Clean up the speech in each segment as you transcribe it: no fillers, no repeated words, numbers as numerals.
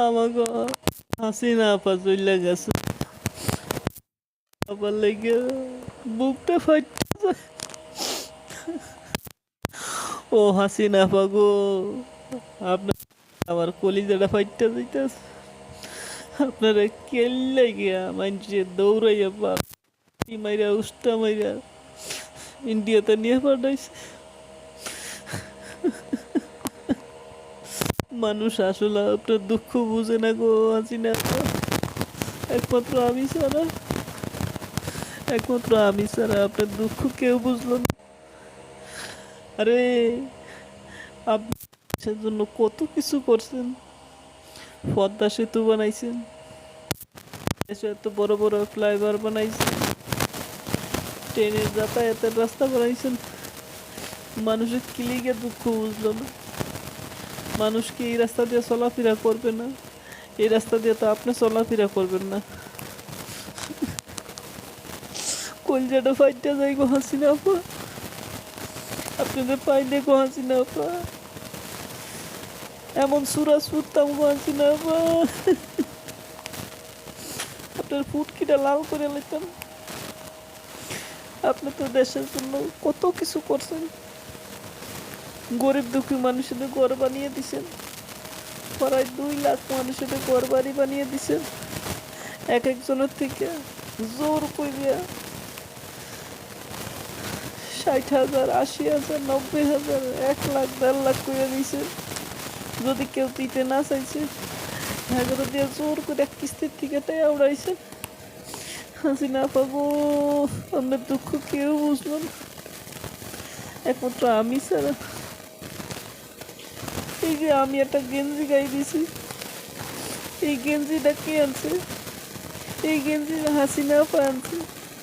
আমাকে হাসিনা আপা চইলা গেছে, আবার লেগে বুকটা ফাটছে। ও হাসিনা আপা গো, আপনার আমার কলিজাটা ফাইটটা যাইতেছে। আপনারা কেল্লাই গিয়া মানুষে দৌড়াইয়া মাইরা উস্তা মাইরা ইন্ডিয়াতে নিয়ে পাঠাইছে। মানুষ আসলে আপনার দুঃখ বুঝে না গো হাসিনা আপা। একমাত্র আমি ছাড়া, একমাত্র আমি ছাড়া আপনার দুঃখ কেউ বুঝলো না। আরে আপনি দেশের জন্য কত কিছু করছেন, পদ্মা সেতু বানাইছেন, দেশে এত বড় বড় ফ্লাইওভার বানাইছেন, ট্রেনের যাতায়াতের রাস্তা বানাইছেন। মানুষের কিলিগে দুঃখ বুঝলো না। মানুষকে এই রাস্তা দিয়ে চলাফেরা করবে না, এই রাস্তা দিয়ে তো আপনি চলাফেরা করবেন না। কলজাটা ফাইটটা যাই গো হাসিনা আপা, আপনাদের পাইলে গো হাসিনা আপা, এমন সুরাজ ফুটতাম গো হাসিনা আপা, আপনার ফুটকিটা লাল করে নিতাম। আপনি তো দেশের জন্য কত কিছু করছেন, গরিব দুঃখী মানুষদের ঘর বানিয়ে দিছেন, প্রায় 2 লাখ মানুষের ঘর বাড়ি বানিয়ে দিছেন। এক একজনের থেকে জোর করিয়া 60,000, 80,000, 90,000, 1 লাখ, 1.5 লাখ করে দিছে। যদি কেউ দিতে না চাইছে, এগারো দিয়ে জোর করে এক কিস্তির থেকে টাকা উড়াইছে। হাসিনা আপা গো, আমার দুঃখ কেউ বুঝলো না, একমাত্র আমি ছাড়া। এই যে আমি একটা গেঞ্জি গাই দিছি, এই গেঞ্জিটা কে আনছে? এই গেঞ্জি হাসিনা আপা আনছে।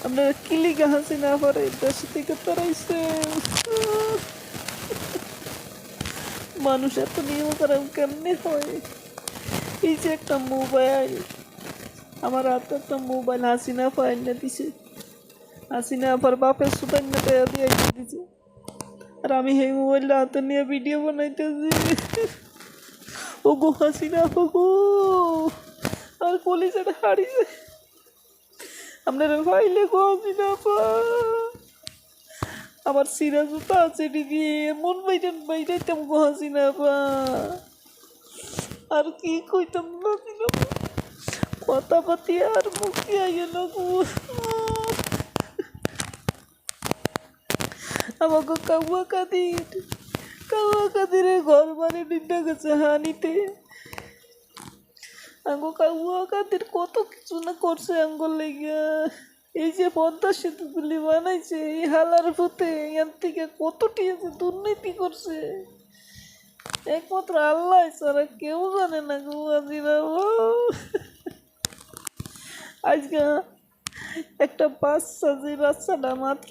আপনারা কিলিগা হাসিনা আপার এই দেশ থেকে তারাইছে। মানুষ এত নিয়ম করাম কেমনে হয়? এই যে একটা মোবাইল, আমার হাতে একটা মোবাইল হাসিনা আপা এনে দিছে, হাসিনা আপার বাপের সুতার টাকা দিয়ে দিছে, আর আমি এই মোবাইলটা হাতে নিয়ে ভিডিও বানাইতেছি। ও গো হাসিনা আপা গো, আর কলিজাটা হারিয়ে আপনারা ভাইলে গো হাসিনা আপা। আমার সিরা জুতা আছে দিদি, মন বাইরাইতাম গো হাসিনা আপা। আর কি কইতাম না হাসিনা আপা, কথা পাতি আর মুক্তি আইয়ে না গো। আমাকে কাউয়া কাদিরে ঘর বাড়ি নিতে গেছে হানিতে। আঙ্গো কাউয়া কাদির কত কিছু না করছে আঙ্গল লেগিয়া। এই যে পদ্মা সেতু গুলি বানাইছে, এই হালার ভূতে এর থেকে কত টিয়েছে দুর্নীতি করছে, একমাত্র আল্লাহ ছাড়া কেউ জানে না গো আজিরা। আজকে একটা বাচ্চা, যে বাচ্চাটা মাত্র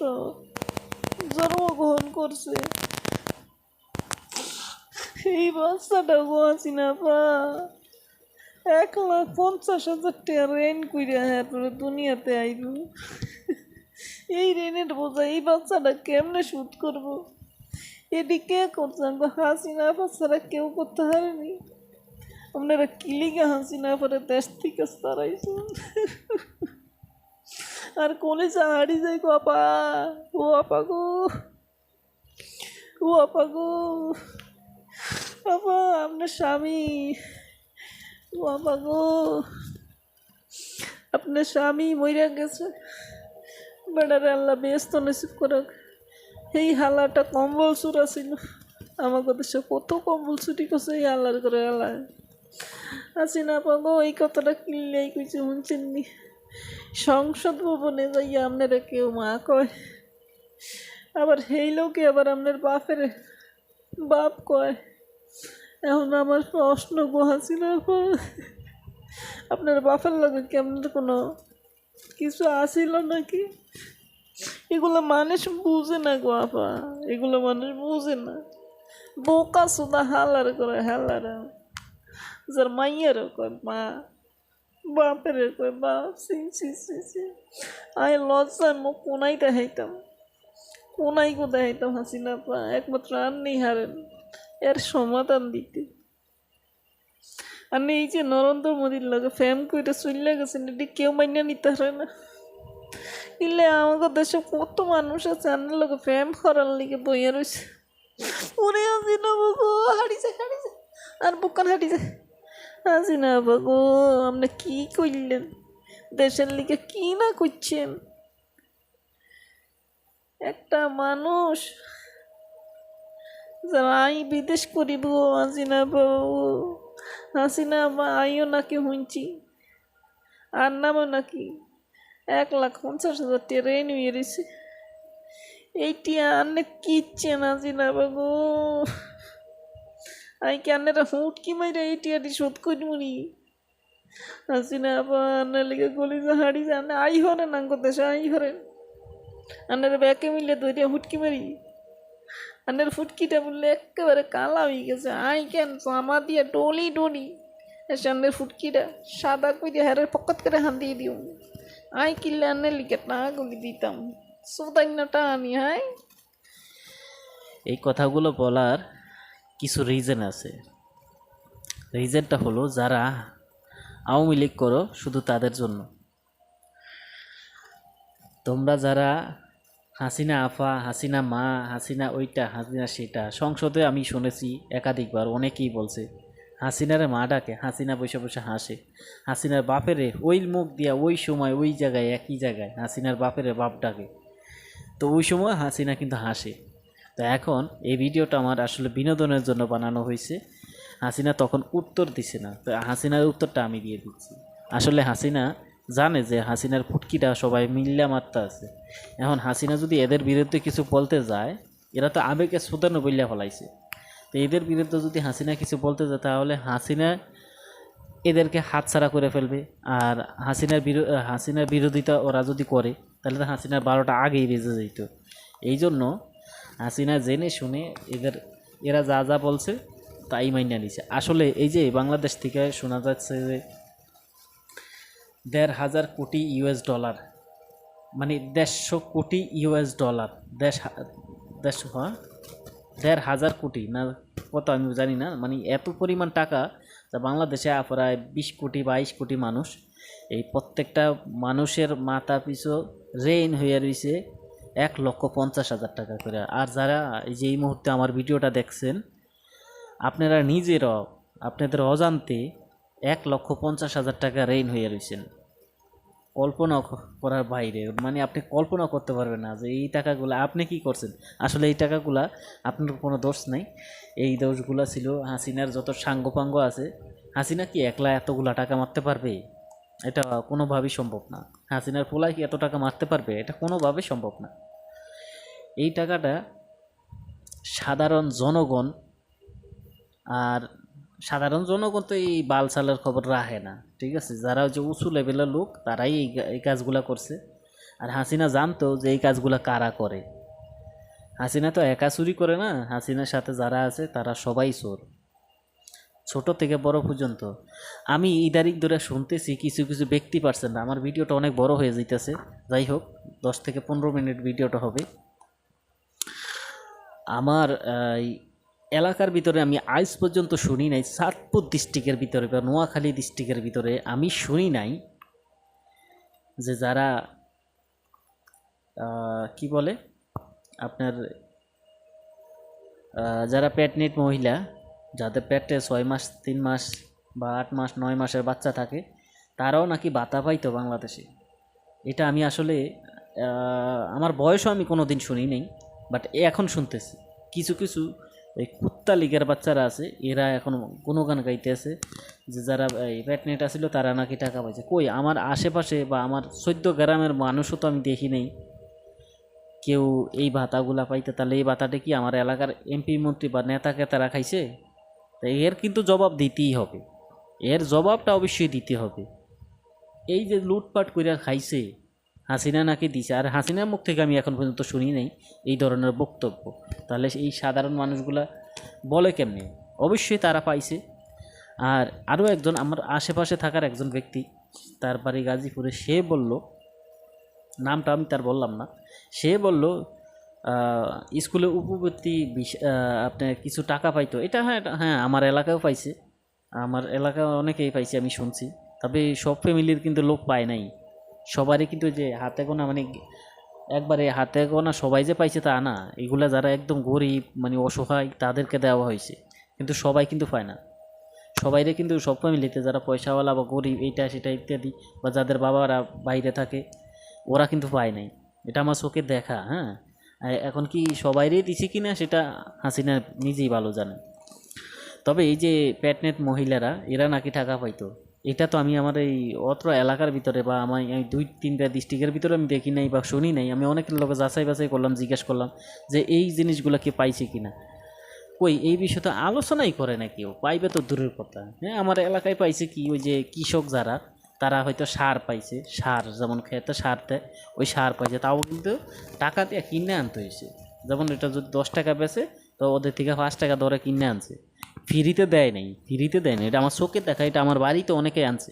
জন্মগ্রহণ করছে, এই বাচ্চাটা গো হাসিনা আপা 1,50,000 টাকা রেন কইরা এরপরে দুনিয়াতে আইব। এই রেনের বোঝা এই বাচ্চাটা কেমনে শোধ করবো? এটি কে করছে? হাসিনা আপা ছাড়া কেউ করতে পারেনি। আপনারা কিলিগা হাসিনা আপারে দেশ থেকে তারাইছেন। আর কলেজে হারি যাই গো আপা, ও আপা গো, ও আপা গো, আপা আপনার স্বামী, ও আপা গো, আপনার স্বামী মইরা গেছে, বেড়ারে আল্লাহ ব্যস্ত নসিব করাক। এই হালাটা কম্বল চুরা ছিল, আমাকে দেশে কত কম্বল চুরি করছে এই আল্লাহর করে আল্লাহ। হাসিনা আপা গো, এই কথাটা কিনলেই কিছু শুনছেন নি? সংসদ ভবনে যাইয়া আপনারা কেউ মা কয়, আবার সেই লোকে আবার আপনার বাপের বাপ কয়। এখন আমার প্রশ্ন গো হাসিনা আপা, আপনার বাপের লাগে কি আপনার কোনো কিছু আসিল নাকি? এগুলো মানুষ বুঝে না গো আপা, এগুলো মানুষ বুঝে না। বোকা সুদা হালার করে হালারা, যার মাইয়ের কয় মা, বাপের কয় বাপ। সি সি সি সি, আয় লজ্জায় মুখ কোনাই দেখাইতাম, কোনাই গো দেখাইতাম হাসিনা আপা, একমাত্র আর নেই হারেন এর সমাধান দিতে। আর এই যে নরেন্দ্র মোদীর লগে ফ্যাম করে চলে গেছেন, এটি কেউ মাইনা নিতে পারে না। ইলে আমাদের দেশে কত মানুষ আছে আন্নার লগে ফ্যাম করার লিগে বইয়া রয়েছে। ওরে হাসিনা বাবু হারিছে হারিছে, আর বুকান হারিছে। হাসিনা বাবু আপনি কি করলেন, দেশের লিগে কি না করছেন? একটা মানুষ আই বিদেশ করিব, হাসিনা বাবু হাসিনা আইও নাকি শুনছি, আর নামও নাকি 1,50,000 টাকা রেন হয়ে রয়েছে। এইটি আনে কিচ্ছেন হাসিনা বাবু, আই কি আন্নারা হুটকি মাইরা এইটি আটি শোধ করিমুনি। হাসিনা আন্নার লিগে গলি হাড়ি আনে আই হরে না দেশে আই হরেন, আন্নারা ব্যাকে মিলে ধরিয়া হুটকি মারি। আন্নার ফুটকিটা বললে একেবারে কালা হয়ে গেছে। আই কেন জামা দিয়া ডলি ডলি এসে আন্নের ফুটকিটা সাদা করে হারের পকত করে হান দিয়ে দিও। আই কিনলে আন্নের লিগে টাকাগুলি দিতাম, সোদাইনাটা আনি। হাই এই কথাগুলো বলার কিছু রিজন আছে। রিজনটা হলো, যারা আওয়ামী লীগ করো শুধু তাদের জন্য। তোমরা যারা হাসিনা আফা, হাসিনা মা, হাসিনা ওইটা, হাসিনা সেটা, সংসদে আমি শুনেছি একাধিকবার অনেকেই বলছে হাসিনারে মা ডাকে, হাসিনা বসে বসে হাসে। হাসিনার বাপেরে ওই মুখ দিয়া ওই সময় ওই জায়গায় একই জায়গায় হাসিনার বাপেরে বাপ ডাকে, তো ওই সময় হাসিনা কিন্তু হাসে। তো এখন এই ভিডিওটা আমার আসলে বিনোদনের জন্য বানানো হয়েছে। হাসিনা তখন উত্তর দিছে না, তো হাসিনার উত্তরটা আমি দিয়ে দিচ্ছি। আসলে হাসিনা জানে যে হাসিনার ফুটকিটা সবাই মিল্লা মারতে আছে। এখন হাসিনা যদি এদের বিরুদ্ধে কিছু বলতে যায়, এরা তো আবেগে সুদানো বইলা ফলাইছে, তো এদের বিরুদ্ধে যদি হাসিনা কিছু বলতে যায় তাহলে হাসিনা এদেরকে হাতছাড়া করে ফেলবে। আর হাসিনার বিরোধিতা ওরা যদি করে তাহলে তো হাসিনার 12টা আগেই বেজে যেত। এই জন্য হাসিনা জেনে শুনে এরা যা যা বলছে তাই মাইনা নিছে। আসলে এই যে বাংলাদেশ থেকে শোনা যাচ্ছে যে 1,500 কোটি ইউএস ডলার, মানে 150 কোটি ইউএস ডলার, 1,500 কোটি না কত আমি জানি না, মানে এত পরিমাণ টাকা যা বাংলাদেশে প্রায় 20 কোটি 22 কোটি মানুষ, এই প্রত্যেকটা মানুষের মাথা পিছু রেইন হয়ে রয়েছে 1,50,000 টাকা করে। আর যারা এই যে এই মুহূর্তে আমার ভিডিওটা দেখছেন, আপনারা নিজেরাও আপনাদের অজান্তে 1,50,000 টাকা রেইন হয়ে রয়েছেন। কল্পনা করার বাইরে, মানে আপনি কল্পনা করতে পারবেন না যে এই টাকাগুলো আপনি কি করছেন। আসলে এই টাকাগুলা আপনার কোনো দোষ নাই, এই দোষগুলো ছিল হাসিনার যত সাঙ্গপাঙ্গ আছে। হাসিনা কি একলা এতগুলা টাকা মারতে পারবে? এটা কোনোভাবেই সম্ভব না। হাসিনার পোলায় কি এত টাকা মারতে পারবে? এটা কোনোভাবেই সম্ভব না। এই টাকাটা সাধারণ জনগণ, আর সাধারণ জনগণ তো এই বালসালের খবর রাখে না, ঠিক আছে। যারা যে উঁচু লেভেলের লোক তারাই এই কাজগুলা করছে। আর হাসিনা জানতো যে এই কাজগুলা কারা করে। হাসিনা তো একা চুরি করে না, হাসিনার সাথে যারা আছে তারা সবাই চোর, ছোট থেকে বড় পর্যন্ত। আমি ইদারিক ধরে শুনতেছি কিছু কিছু ব্যক্তি পারছেন না। আমার ভিডিওটা অনেক বড় হয়ে যাইতেছে, যাই হোক 10 থেকে 15 মিনিট ভিডিওটা হবে। আমার এলাকার ভিতরে আমি আজ পর্যন্ত শুনি নাই, চাঁদপুর ডিস্ট্রিক্টের ভিতরে বা নোয়াখালী ডিস্ট্রিক্টের ভিতরে আমি শুনি নাই যে যারা কি বলে আপনার যারা প্রেগনেন্ট মহিলা, যাদের পেটে 6 মাস 3 মাস বা 8 মাস 9 মাসের বাচ্চা থাকে, তারাও নাকি ভাতা পাইতো বাংলাদেশে। এটা আমি আসলে আমার বয়সও আমি কোনো দিন শুনি নাই, বাট এখন শুনতেছি। কিছু কিছু এই কুত্তা লীগের বাচ্চারা আছে, এরা এখন গুণগান গাইতেছে যে যারা এই প্রেগনেন্ট আছিল তারা নাকি টাকা পাইছে। কই আমার আশেপাশে বা আমার 14 গ্রামের মানুষও তো আমি দেখি নাই কেউ এই ভাতাগুলা পাইতে। তাহলে এই ভাতাটা কি আমার এলাকার এমপি মন্ত্রী বা নেতাকে তারা খাইছে? তো এর কিন্তু জবাব দিতেই হবে, এর জবাবটা অবশ্যই দিতে হবে। এই যে লুটপাট করিয়া খাইছে হাসিনা নাকি দিছে, আর হাসিনার মুখ থেকে আমি এখন পর্যন্ত শুনি নাই এই ধরনের বক্তব্য। তাহলে এই সাধারণ মানুষগুলা বলে কেমনি? অবশ্যই তারা পাইছে। আর আরও একজন আমার আশেপাশে থাকার একজন ব্যক্তি, তার বাড়ি গাজীপুরে, সে বলল, নামটা আমি তার বললাম না, সে বলল স্কুলে উপবৃত্তি আপনার কিছু টাকা পাইতো। এটা হ্যাঁ হ্যাঁ আমার এলাকায়ও পাইছে, আমার এলাকায় অনেকেই পাইছে আমি শুনছি, তবে সব ফ্যামিলির কিন্তু লোক পায় নাই। সবারই কিন্তু যে হাতে গোনা মানে একবারে হাতে গোনা সবাই যে পাইছে তা না। এগুলা যারা একদম গরিব মানে অসহায় তাদেরকে দেওয়া হয়েছে, কিন্তু সবাই কিন্তু পায় না। সবাইরে কিন্তু সব ফ্যামিলিতে যারা পয়সাওয়ালা বা গরিব এইটা সেটা ইত্যাদি বা যাদের বাবারা বাইরে থাকে ওরা কিন্তু পায় নাই। এটা আমার চোখে দেখা। হ্যাঁ, এখন কি সবাইরই দিছি কি না সেটা হাসিনা নিজেই ভালো জানে। তবে এই যে প্যাটনেট মহিলারা এরা নাকি টাকা পাইতো, এটা তো আমি আমার এই অত্র এলাকার ভিতরে বা আমার এই 2-3টা ডিস্ট্রিক্টের ভিতরে আমি দেখি নাই বা শুনি নাই। আমি অনেকের লোক যাচাই বাছাই করলাম, জিজ্ঞেস করলাম যে এই জিনিসগুলো কি পাইছে কি না। কই এই বিষয়ে তো আলোচনাই করে না কেউ, পাইবে তো দূরের কথা। হ্যাঁ, আমার এলাকায় পাইছে কি ওই যে কৃষক যারা তারা হয়তো সার পাইছে, সার যেমন খেতে সার দেয় ওই সার পাইছে, তাও কিন্তু টাকা দিয়ে কিনে আনতে হয়েছে। যেমন এটা যদি 10 টাকা বেচে তো ওদের থেকে 5 টাকা দরে কিনে আনছে, ফ্রিতে দেয় নাই, ফ্রিতে দেয় না। এটা আমার চোখে দেখা, এটা আমার বাড়িতে অনেকে আনছে।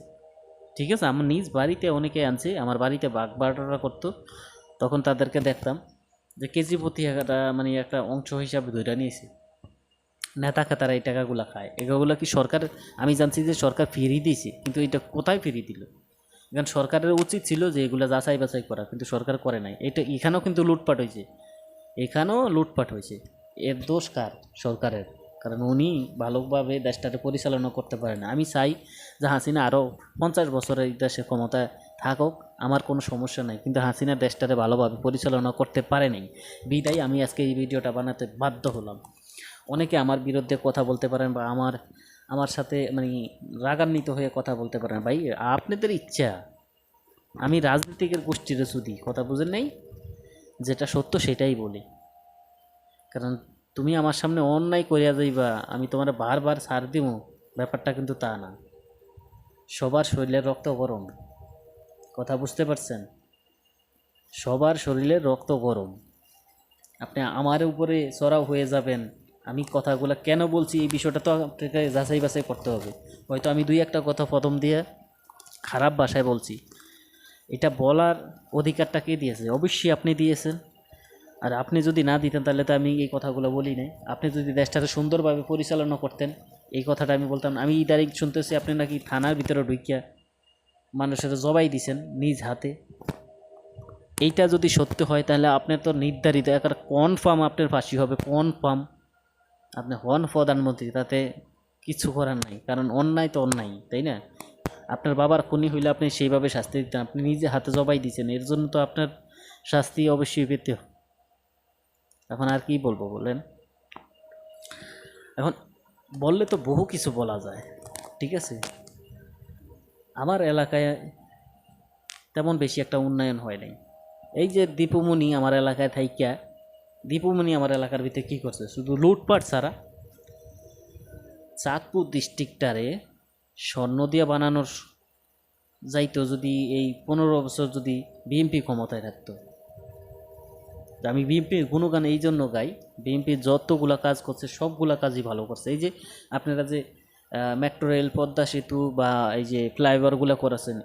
ঠিক আছে, আমার নিজ বাড়িতে অনেকে আনছে, আমার বাড়িতে বাগ বাটোয়ারা করতো, তখন তাদেরকে দেখতাম যে কেজি প্রতি একটা মানে একটা অংশ হিসাবে ধরে নিয়েছে। নেতা খেতারা এই টাকাগুলো খায়, এগুলো কি সরকার? আমি জানছি যে সরকার ফ্রি দিয়েছে, কিন্তু এটা কোথায় ফ্রি দিল? কারণ সরকারের উচিত ছিল যে এগুলো যাচাই বাছাই করা, কিন্তু সরকার করে নাই। এটা এখানেও কিন্তু লুটপাট হয়েছে, এখানেও লুটপাট হয়েছে। এর দোষ কার? সরকারের। কারণ উনি ভালোভাবে দেশটাকে পরিচালনা করতে পারে না। আমি চাই যে হাসিনা আরও 50 বছরের এই দেশে ক্ষমতায় থাকুক, আমার কোনো সমস্যা নাই, কিন্তু হাসিনা দেশটাকে ভালোভাবে পরিচালনা করতে পারে নাই বিদায় আমি আজকে এই ভিডিওটা বানাতে বাধ্য হলাম। অনেকে আমার বিরুদ্ধে কথা বলতে পারেন বা আমার আমার সাথে মানে রাগান্বিত হয়ে কথা বলতে পারেন, ভাই আপনাদের ইচ্ছা। আমি রাজনীতিকের গোষ্ঠীর সুদি, কথা বুঝেন নাই? যেটা সত্য সেটাই বলি। কারণ তুমি আমার সামনে অন্যায় করিয়া যাইবা আমি তোমার বারবার ছাড় দিব, ব্যাপারটা কিন্তু তা না। সবার শরীরের রক্ত গরম, কথা বুঝতে পারছেন? সবার শরীরের রক্ত গরম। আপনি আমার উপরে চড়াও হয়ে যাবেন, আমি কথাগুলো কেন বলছি এই বিষয়টা তো আপনাকে যাচাই বাছাই করতে হবে। হয়তো আমি 2-1টা কথা প্রথম দিয়ে খারাপ ভাষায় বলছি, এটা বলার অধিকারটা কে দিয়েছে? অবশ্যই আপনি দিয়েছেন। আর আপনি যদি না দিতেন তাহলে তো আমি এই কথাগুলো বলি নাই। আপনি যদি দেশটাকে সুন্দরভাবে পরিচালনা করতেন এই কথাটা আমি বলতাম। আমি ইদারিং শুনতেছি আপনি নাকি থানার ভিতরে ঢুকিয়া মানুষের জবাই দিছেন নিজ হাতে। এইটা যদি সত্য হয় তাহলে আপনার তো নির্ধারিত একটা কনফার্ম আপনার ফাঁসি হবে, কনফার্ম। আপনি হন প্রধানমন্ত্রী, তাতে কিছু করার নাই, কারণ অন্যায় তো অন্যায়, তাই না? আপনার বাবার খুনি হইলে আপনি সেইভাবে শাস্তি দিতেন, আপনি নিজে হাতে জবাই দিয়েছেন, এর জন্য তো আপনার শাস্তি অবশ্যই পেতে। এখন আর কি বলবো বলেন? এখন বললে তো বহু কিছু বলা যায়, ঠিক আছে? আমার এলাকায় তেমন বেশি একটা উন্নয়ন হয় নাই। এই যে দীপুমণি আমার এলাকায় থাইকা, দীপুমণি আমার এলাকার ভিতরে কী করছে? শুধু লুটপাট ছাড়া। চাঁদপুর ডিস্ট্রিক্টটারে স্বর্ণ দিয়ে বানানোর যাইতো যদি এই 15 বছর যদি বিএনপি ক্ষমতায় থাকতো। আমি বিএনপির গুণগান এই জন্য গাই, বিএনপি যতগুলা কাজ করছে সবগুলা কাজই ভালো করছে। এই যে আপনারা যে মেট্রো রেল, পদ্মা সেতু বা এই যে ফ্লাইওভারগুলো করেছেন,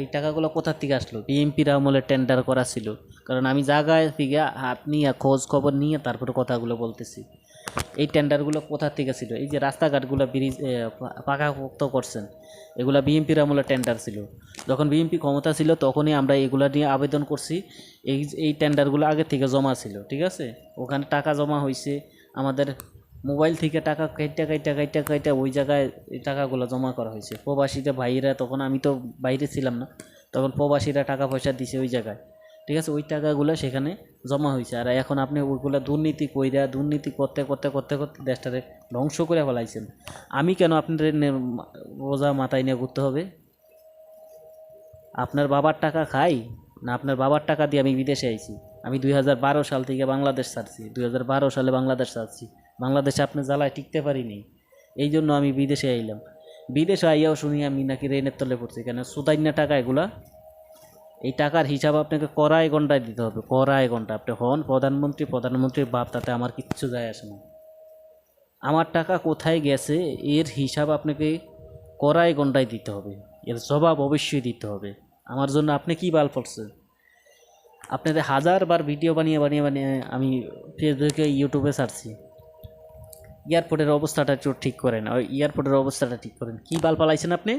এই টাকাগুলো কোথার থেকে আসলো? বিএনপির আমলে টেন্ডার করা ছিল। কারণ আমি জায়গায় থেকে হাত নিয়ে খোঁজ খবর নিয়ে তারপরে কথাগুলো বলতেছি। এই টেন্ডারগুলো কোথা থেকে ছিল? এই যে রাস্তাঘাটগুলো ব্রিজ পাকাপোক্ত করছেন, এগুলা বিএনপির আমলে টেন্ডার ছিল। যখন বিএনপি ক্ষমতা ছিল তখনই আমরা এগুলা নিয়ে আবেদন করছি। এই টেন্ডারগুলো আগে থেকে জমা ছিল, ঠিক আছে? ওখানে টাকা জমা হয়েছে, আমাদের মোবাইল থেকে টাকা কাইটা ওই জায়গায় এই টাকাগুলো জমা করা হয়েছে। প্রবাসীদের ভাইরা, তখন আমি তো বাইরে ছিলাম না, তখন প্রবাসীরা টাকা পয়সা দিছে ওই জায়গায়, ঠিক আছে? ওই টাকাগুলো সেখানে জমা হয়েছে। আর এখন আপনি ওইগুলো দুর্নীতি কইরা দুর্নীতি করতে করতে করতে করতে দেশটারে ধ্বংস করে ফেলাইছেন। আমি কেন আপনাদের বোঝা মাথায় নিয়ে ঘুরতে হবে? আপনার বাবার টাকা খাই না? আপনার বাবার টাকা দিয়ে আমি বিদেশে আইছি। আমি 2012 সাল থেকে বাংলাদেশ ছাড়ছি, 2012 সালে বাংলাদেশ ছাড়ছি। বাংলাদেশে আপনি জ্বালায় টিকতে পারিনি, এই জন্য আমি বিদেশে আইলাম। বিদেশে আইয়াও শুনি আমি নাকি রেনের তলে পড়ছি। কেন? সুতাইনা টাকা এগুলা। এই টাকার হিসাব আপনাকে কড়ায় ঘন্টায় দিতে হবে, কড়ায় ঘন্টা। আপনি হন প্রধানমন্ত্রী, প্রধানমন্ত্রীর বাপ, তাতে আমার কিচ্ছু যায় আসে না। আমার টাকা কোথায় গেছে এর হিসাব আপনাকে কড়ায় ঘন্টায় দিতে হবে, এর জবাব অবশ্যই দিতে হবে। আমার জন্য আপনি কী বাল পড়ছেন? আপনাদের 1000বার ভিডিও বানিয়ে বানিয়ে বানিয়ে আমি ফেসবুকে ইউটিউবে ছাড়ছি, এয়ারপোর্টের অবস্থাটা একটু ঠিক করেন, ওই এয়ারপোর্টের অবস্থাটা ঠিক করেন। কী বাল পালাইছেন আপনি?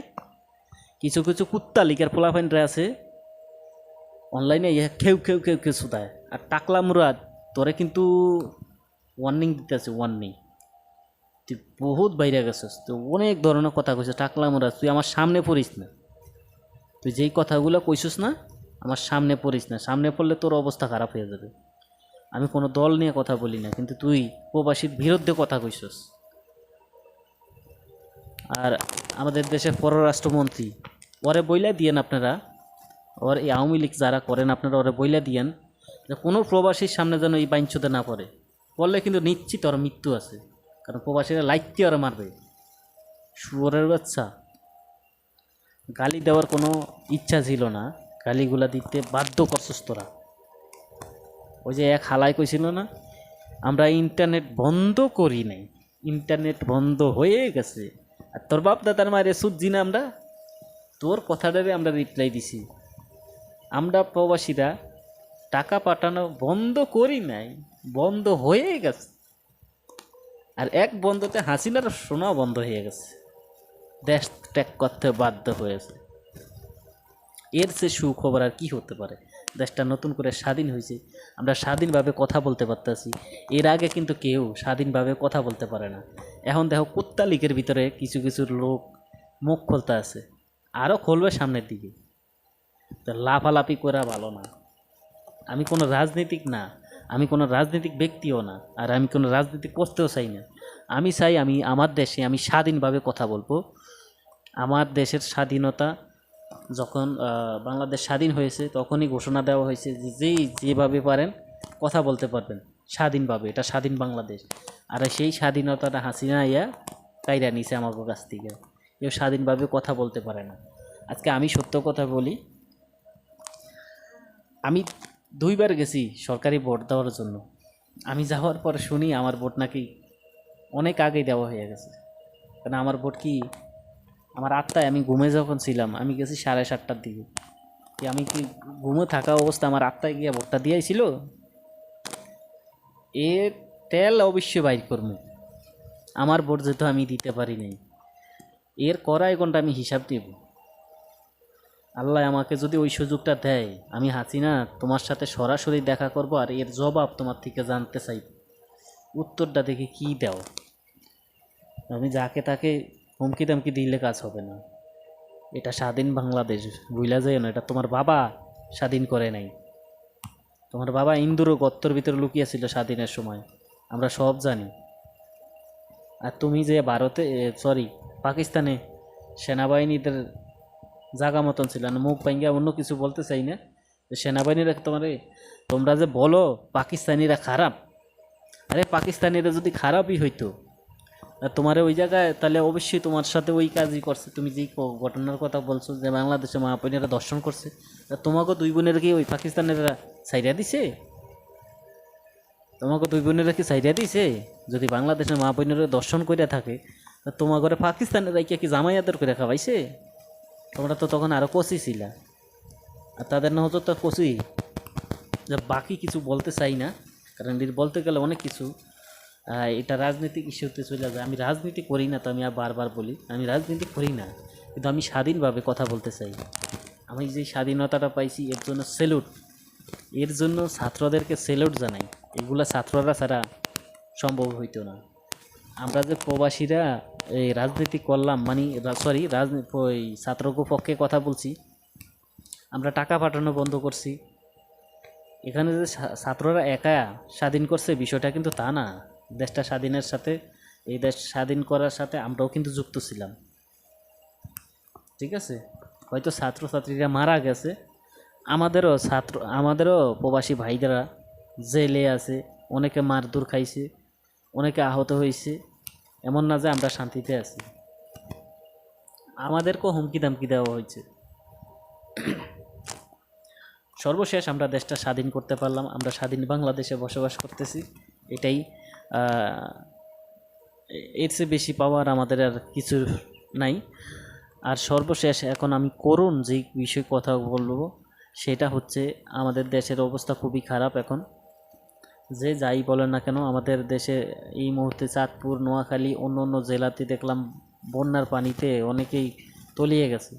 কিছু কিছু কুত্তা লিকার পোলাফাইনরা আছে অনলাইনে খেউ খেউ খেউ খেউ শুধায়। আর টাকলা মুরাদ তোরে কিন্তু ওয়ার্নিং দিতেছে, ওয়ার্নিং। তুই বহুত বাইরে গেছিস, তুই অনেক ধরনের কথা কইছিস। টাকলা মুরাদ তুই আমার সামনে পড়িস না, তুই যেই কথাগুলো কইছিস না আমার সামনে পড়িস না, সামনে পড়লে তোর অবস্থা খারাপ হয়ে যাবে। আমি কোনো দল নিয়ে কথা বলি না, কিন্তু তুই প্রবাসীর বিরুদ্ধে কথা কইছিস। আর আমাদের দেশের পররাষ্ট্রমন্ত্রী ওরে বইলা দিয়েন আপনারা, ওর এই আওয়ামী লীগ যারা করেন আপনারা ওরে বইলা দিয়েন যে কোনো প্রবাসীর সামনে যেন এই বাইঞ্চতে না পড়ে। পড়লে কিন্তু নিশ্চিত ওর মৃত্যু আছে, কারণ প্রবাসীরা লাইটটি ওরা মারবে। শুয়োরের বাচ্চা, গালি দেওয়ার কোনো ইচ্ছা ছিল না, গালিগুলা দিতে বাধ্য করছস তোরা। ওই যে এক হালাই কইছিল না, আমরা ইন্টারনেট বন্ধ করি নাই, ইন্টারনেট বন্ধ হয়ে গেছে। আর তোর বাপ দাদার মায়ের সুজি না আমরা, তোর কথাটারে আমরা রিপ্লাই দিছি। আমরা প্রবাসীরা টাকা পাঠানো বন্ধ করি নাই, বন্ধ হয়ে গেছে। আর এক বন্ধতে হাসিনার শোনাও বন্ধ হয়ে গেছে, দেশ ত্যাগ করতে বাধ্য হয়েছে। এর সে সুখবর আর কি হতে পারে? দেশটা নতুন করে স্বাধীন হয়েছে, আমরা স্বাধীনভাবে কথা বলতে পারতেছি। এর আগে কিন্তু কেউ স্বাধীনভাবে কথা বলতে পারে না। এখন দেখো কুত্তা লীগের ভিতরে কিছু কিছু লোক মুখ খুলতে আছে, আরও খুলবে সামনের দিকে। তো লাফালাফি করা ভালো না। আমি কোনো রাজনীতিক না, আমি কোনো রাজনৈতিক ব্যক্তিও না, আর আমি কোনো রাজনীতি করতেও চাই না। আমি চাই আমি আমার দেশে আমি স্বাধীনভাবে কথা বলবো। আমার দেশের স্বাধীনতা যখন বাংলাদেশ স্বাধীন হয়েছে তখনই ঘোষণা দেওয়া হয়েছে যে যেভাবে পারেন কথা বলতে পারবেন স্বাধীনভাবে, এটা স্বাধীন বাংলাদেশ। আর সেই স্বাধীনতাটা হাসিনা ইয়া কাইরা নিছে আমার কাছ থেকে, কেউ স্বাধীনভাবে কথা বলতে পারে না। আজকে আমি সত্য কথা বলি, আমি 2বার গেছি সরকারি ভোট দেওয়ার জন্য। আমি যাওয়ার পর শুনি আমার ভোট নাকি অনেক আগেই দেওয়া হয়ে গেছে। কারণ আমার ভোট কি আমার 8টায়, আমি ঘুমে যখন ছিলাম আমি গেছি 7:30টার দিকে। আমি কি ঘুমে থাকা অবস্থা আমার 8টায় গিয়ে ভোটটা দিয়েছিল? এর তেল অবশ্যই বাইর করবো, আমার ভোট যেহেতু আমি দিতে পারি নাই, এর কড়াই ঘন্টা আমি হিসাব দেব। আল্লাহ আমাকে যদি ওই সুযোগটা দেয়, আমি হাসিনা তোমার সাথে সরাসরি দেখা করব, আর এর জবাব তোমার থেকে জানতে চাইব, উত্তরটা দেখে কি দাও। আমি যাকে তাকে হুমকি দামকি দিলে কাজ হবে না। এটা স্বাধীন বাংলাদেশ, বুঝলা যায় না, এটা তোমার বাবা স্বাধীন করে নাই। তোমার বাবা ইন্দুরও গর্তর ভিতরে লুকিয়েছিল স্বাধীনের সময়, আমরা সব জানি। আর তুমি যে ভারতে পাকিস্তানে সেনাবাহিনীদের জাগা মতন ছিল না, মুখ ভাঙ্গা অন্য কিছু বলতে চাই না, সেনাবাহিনীরা তোমরা যে বলো পাকিস্তানিরা খারাপ, আরে পাকিস্তানিরা যদি খারাপই হইতো তোমার ওই জায়গায়, তাহলে অবশ্যই তোমার সাথে ওই কাজই করছে। তুমি যেই ঘটনার কথা বলছো যে বাংলাদেশে মা বোনেরা দর্শন করছে, তোমাকে 2 বোনের কি ওই পাকিস্তানেরা সাইডা দিছে? তোমাকে 2 বোনেরা কি সাইডা দিছে? যদি বাংলাদেশের মা বোনেরা দর্শন করে থাকে, তোমার ঘরে পাকিস্তানের রাইকে কি জামাইয়াদের করে খাওয়াইছে? তোমরা তো তখন আরও কচি ছিলা, আর তাদের নজর তো কচি। বাকি কিছু বলতে চাই না, কারণ বলতে গেলে অনেক কিছু, এটা রাজনৈতিক ইস্যুতে চলে যায়। আমি রাজনীতি করি না, তো আমি আর বারবার বলি আমি রাজনীতি করি না, কিন্তু আমি স্বাধীনভাবে কথা বলতে চাই। আমি যে স্বাধীনতাটা পাইছি এর জন্য স্যালুট, এর জন্য ছাত্রদেরকে স্যালুট জানাই। এগুলা ছাত্ররা ছাড়া সম্ভব হইতো না। আমরা যে প্রবাসীরা এই রাজনীতি করলাম, মানে ওই ছাত্রকে পক্ষে কথা বলছি, আমরা টাকা পাঠানো বন্ধ করছি। এখানে যে ছাত্ররা একা স্বাধীন করছে বিষয়টা কিন্তু তা না। দেশটা স্বাধীনের সাথে, এই দেশ স্বাধীন করার সাথে আমরাও কিন্তু যুক্ত ছিলাম, ঠিক আছে? হয়তো ছাত্রছাত্রীরা মারা গেছে, আমাদেরও প্রবাসী ভাইদেরা জেলে আছে, অনেকে মারধর খাইছে, অনেকে আহত হয়েছে। এমন না যে আমরা শান্তিতে আছি, আমাদেরকেও হুমকি দামকি দেওয়া হয়েছে। সর্বশেষ আমরা দেশটা স্বাধীন করতে পারলাম, আমরা স্বাধীন বাংলাদেশে বসবাস করতেছি, এটাই। এর চেয়ে বেশি পাওয়ার আমাদের আর কিছু নাই। আর সর্বশেষ এখন আমি করুণ যে বিষয়ে কথা বলবো সেটা হচ্ছে, আমাদের দেশের অবস্থা খুবই খারাপ এখন। যে যাই বলে না কেন আমাদের দেশে এই মুহূর্তে চাঁদপুর নোয়াখালী অন্য অন্য জেলাতে দেখলাম বন্যার পানিতে অনেকেই তলিয়ে গেছে।